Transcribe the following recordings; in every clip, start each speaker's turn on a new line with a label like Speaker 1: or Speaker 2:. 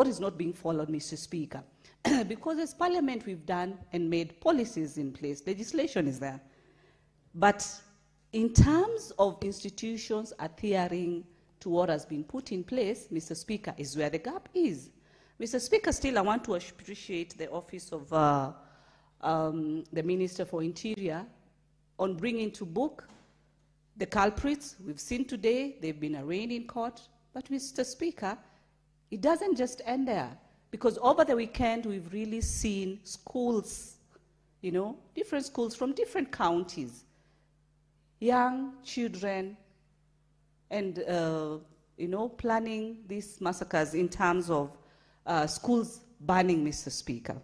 Speaker 1: what is not being followed, Mr. Speaker. Because as Parliament we've done and made policies in place, legislation is there. But in terms of institutions adhering to what has been put in place, Mr. Speaker, is where the gap is. Mr. Speaker, still I want to appreciate the office of the Minister for Interior on bringing to book the culprits. We've seen today, they've been arraigned in court. But Mr. Speaker, it doesn't just end there. Because over the weekend, we've really seen schools, you know, different schools from different counties, young children, and, you know, planning these massacres in terms of schools burning, Mr. Speaker.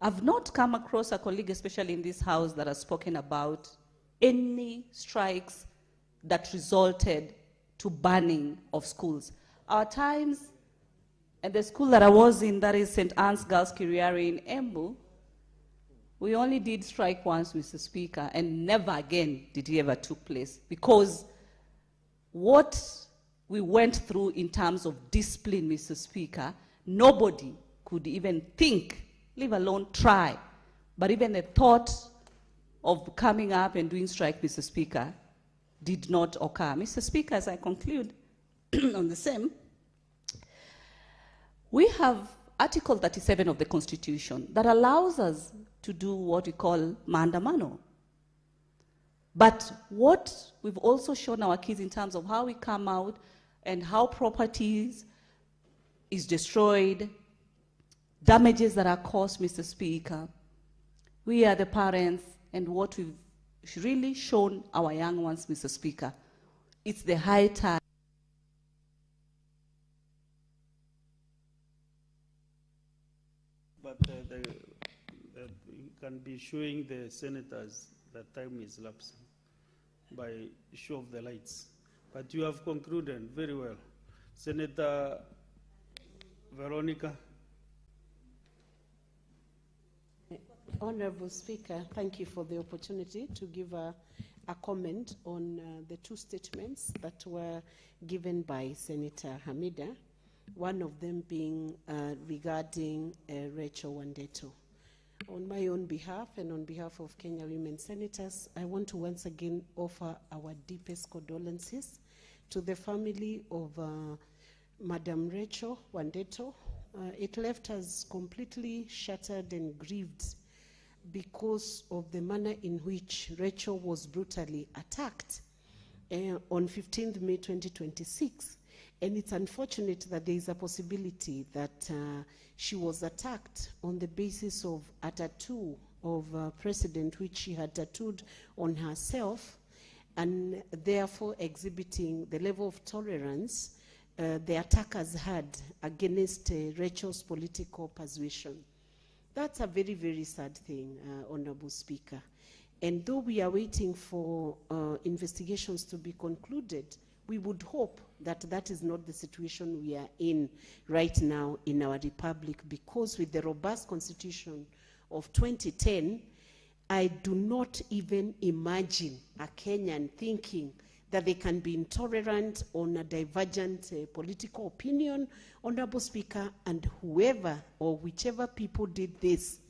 Speaker 1: I've not come across a colleague, especially in this House, that has spoken about any strikes that resulted to burning of schools. Our times, and the school that I was in, that is St. Anne's Girls Kiriari in Embu, we only did strike once, Mr. Speaker, and never again did it ever took place, because what we went through in terms of discipline, Mr. Speaker, nobody could even think, leave alone try. But even the thought of coming up and doing strike, Mr. Speaker, did not occur. Mr. Speaker, as I conclude on the same, we have Article 37 of the Constitution that allows us to do what we call maandamano. But what we've also shown our kids in terms of how we come out and how properties is destroyed, damages that are caused, Mr. Speaker, we are the parents, and what we've really shown our young ones, Mr. Speaker, it's the high time.
Speaker 2: But you can be showing the senators that time is lapsing by show of the lights. But you have concluded very well. Senator Veronica.
Speaker 3: Honorable Speaker, thank you for the opportunity to give a comment on the two statements that were given by Senator Hamida, one of them being regarding Rachel Wandeto. On my own behalf and on behalf of Kenya Women Senators, I want to once again offer our deepest condolences to the family of Madam Rachel Wandeto. It left us completely shattered and grieved because of the manner in which Rachel was brutally attacked on 15th May 2026. And it's unfortunate that there is a possibility that she was attacked on the basis of a tattoo of President, which she had tattooed on herself, and therefore exhibiting the level of tolerance the attackers had against Rachel's political persuasion. That's a very, very sad thing, Honorable Speaker. And though we are waiting for investigations to be concluded, we would hope that that is not the situation we are in right now in our republic, because with the robust constitution of 2010, I do not even imagine a Kenyan thinking that they can be intolerant on a divergent political opinion, Honorable Speaker, and whoever or whichever people did this,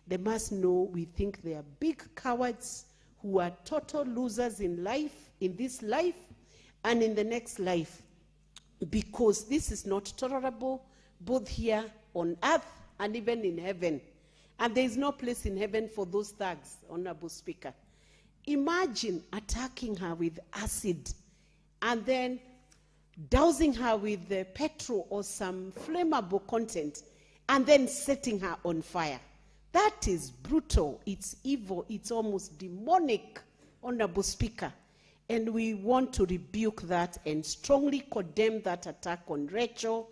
Speaker 3: they must know we think they are big cowards who are total losers in life, in this life, and in the next life, because this is not tolerable both here on earth and even in heaven. And there is no place in heaven for those thugs, Honorable Speaker. Imagine attacking her with acid and then dousing her with petrol or some flammable content and then setting her on fire. That is brutal, it's evil, it's almost demonic, Honorable Speaker. And we want to rebuke that and strongly condemn that attack on Rachel.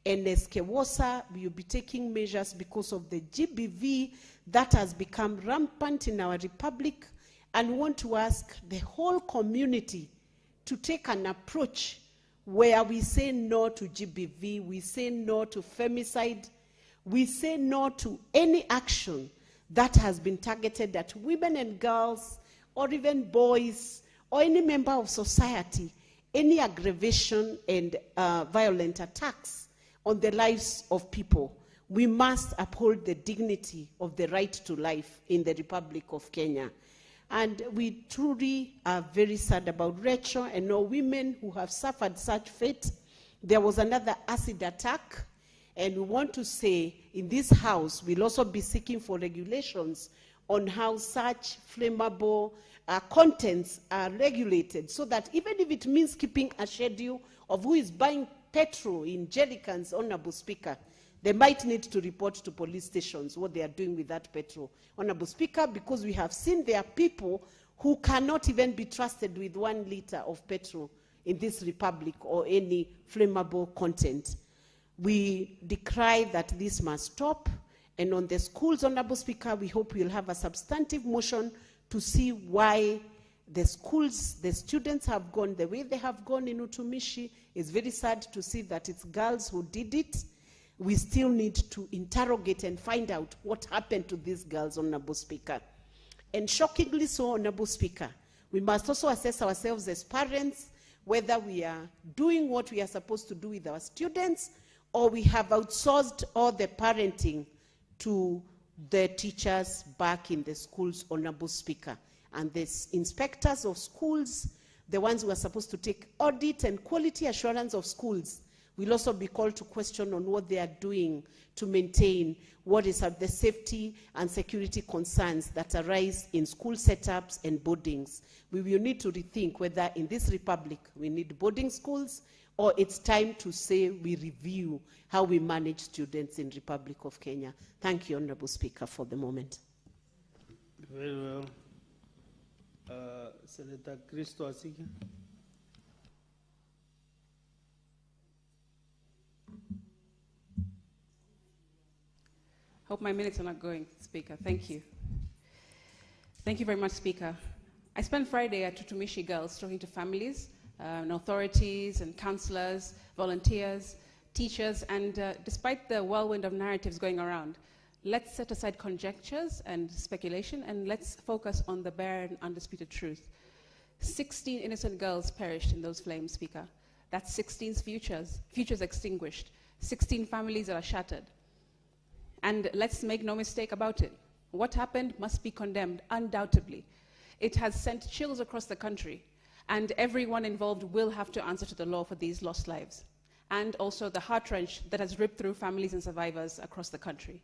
Speaker 3: And as Kewosa, we will be taking measures because of the GBV that has become rampant in our republic, and want to ask the whole community to take an approach where we say no to GBV, we say no to femicide, we say no to any action that has been targeted at women and girls, or even boys, or any member of society, any aggravation and violent attacks on the lives of people. We must uphold the dignity of the right to life in the Republic of Kenya. And we truly are very sad about Rachel and all women who have suffered such fate. There was another acid attack, and we want to say in this house, we'll also be seeking for regulations on how such flammable contents are regulated, so that even if it means keeping a schedule of who is buying petrol in jerrycans, Honorable Speaker, they might need to report to police stations what they are doing with that petrol, Honorable Speaker, because we have seen there are people who cannot even be trusted with 1 liter of petrol in this republic or any flammable content. We decry that this must stop. And on the schools, Honorable Speaker, we hope we'll have a substantive motion to see why the schools, the students have gone the way they have gone in Utumishi. It's very sad to see that it's girls who did it. We still need to interrogate and find out what happened to these girls, Honorable Speaker. And shockingly so, Honorable Speaker, we must also assess ourselves as parents, whether we are doing what we are supposed to do with our students, or we have outsourced all the parenting to the teachers back in the schools, Honorable Speaker. And the inspectors of schools, the ones who are supposed to take audit and quality assurance of schools, will also be called to question on what they are doing to maintain what is the safety and security concerns that arise in school setups and boardings. We will need to rethink whether in this republic we need boarding schools, or it's time to say we review how we manage students in Republic of Kenya. Thank you, Honorable Speaker, for the moment.
Speaker 2: Very well. Senator Christo Asiki.
Speaker 4: Hope my minutes are not going, Speaker. Thank you. Thank you very much, Speaker. I spent Friday at Utumishi Girls talking to families, and authorities and counselors, volunteers, teachers, and despite the whirlwind of narratives going around, let's set aside conjectures and speculation, and let's focus on the bare and undisputed truth. 16 innocent girls perished in those flames, Speaker. That's 16 futures extinguished, 16 families that are shattered. And let's make no mistake about it. What happened must be condemned, undoubtedly. It has sent chills across the country, and everyone involved will have to answer to the law for these lost lives, and also the heart wrench that has ripped through families and survivors across the country.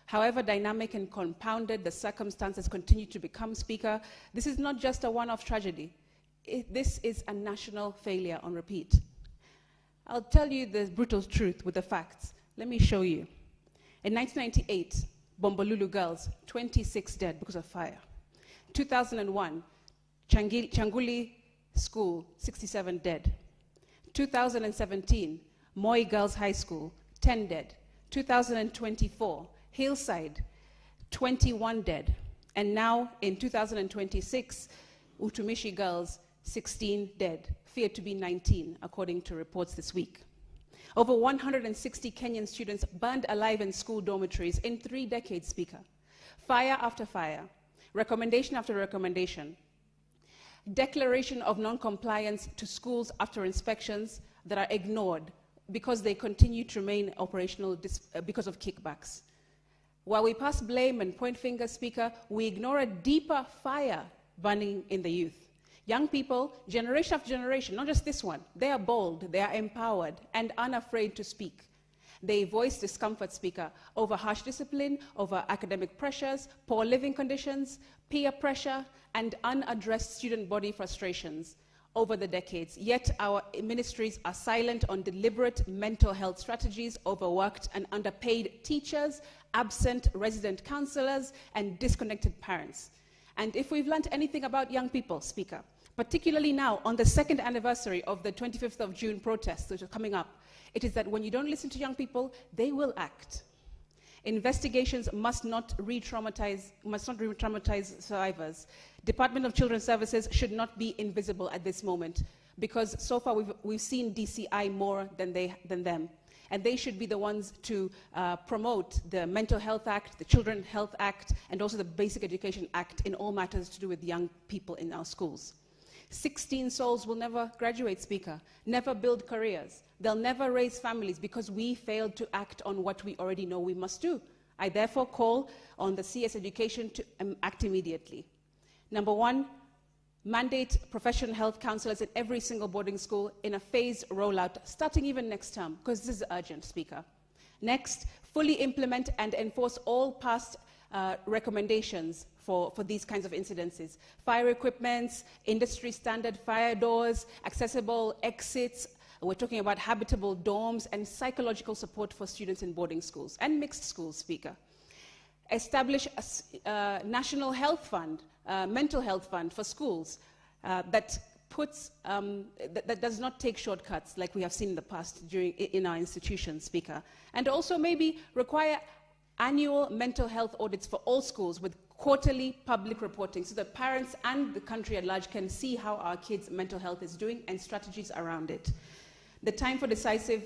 Speaker 4: However dynamic and compounded the circumstances continue to become, Speaker, this is not just a one-off tragedy. This is a national failure on repeat. I'll tell you the brutal truth with the facts. Let me show you. In 1998, Bombolulu girls, 26 dead because of fire. 2001, Changuli School, 67 dead. 2017, Moi Girls High School, 10 dead. 2024, Hillside, 21 dead. And now, in 2026, Utumishi Girls, 16 dead, feared to be 19, according to reports this week. Over 160 Kenyan students burned alive in school dormitories in 3 decades, Speaker. Fire after fire, recommendation after recommendation, declaration of non-compliance to schools after inspections that are ignored because they continue to remain operational because of kickbacks. While we pass blame and point fingers, Speaker, we ignore a deeper fire burning in the youth. Young people, generation after generation, not just this one, they are bold, they are empowered, and unafraid to speak. They voice discomfort, Speaker, over harsh discipline, over academic pressures, poor living conditions, peer pressure, and unaddressed student body frustrations over the decades. Yet our ministries are silent on deliberate mental health strategies, overworked and underpaid teachers, absent resident counselors, and disconnected parents. And if we've learned anything about young people, Speaker, particularly now on the 2nd anniversary of the 25th of June protests, which are coming up, it is that when you don't listen to young people, they will act. Investigations must not re-traumatize survivors. Department of Children's Services should not be invisible at this moment, because so far we've seen DCI more than them. And they should be the ones to promote the Mental Health Act, the Children's Health Act, and also the Basic Education Act in all matters to do with young people in our schools. 16 souls will never graduate, Speaker, never build careers, They'll never raise families because we failed to act on what we already know we must do. I therefore call on the CS Education to act immediately. Number one, mandate professional health counselors in every single boarding school in a phased rollout, starting even next term, because this is urgent, Speaker. Next, fully implement and enforce all past recommendations for these kinds of incidences. Fire equipments, industry standard fire doors, accessible exits. We're talking about habitable dorms and psychological support for students in boarding schools and mixed schools, Speaker. Establish a national health fund, mental health fund for schools that does not take shortcuts like we have seen in the past in our institutions, Speaker. And also maybe require annual mental health audits for all schools with quarterly public reporting so that parents and the country at large can see how our kids' mental health is doing and strategies around it. The time for decisive,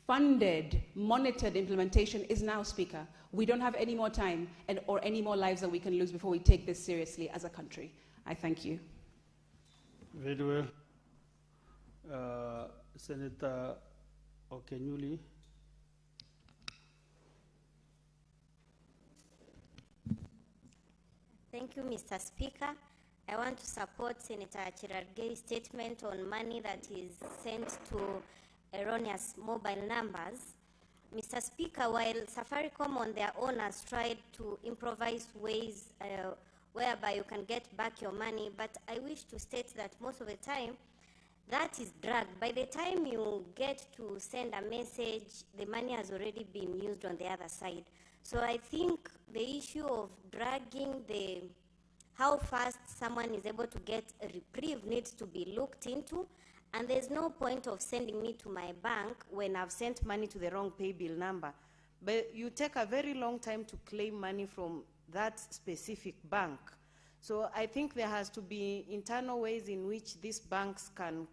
Speaker 4: funded, monitored implementation is now, Speaker. We don't have any more time or any more lives that we can lose before we take this seriously as a country. I thank you.
Speaker 2: Very well. Senator Okenyuli.
Speaker 5: Thank you, Mr. Speaker. I want to support Senator Cherargei's statement on money that is sent to erroneous mobile numbers. Mr. Speaker, while Safaricom on their own has tried to improvise ways whereby you can get back your money, but I wish to state that most of the time, that is dragged. By the time you get to send a message, the money has already been used on the other side. So I think the issue of dragging how fast someone is able to get a reprieve needs to be looked into, and there's no point of sending me to my bank when I've sent money to the wrong pay bill number. But you take a very long time to claim money from that specific bank. So I think there has to be internal ways in which these banks can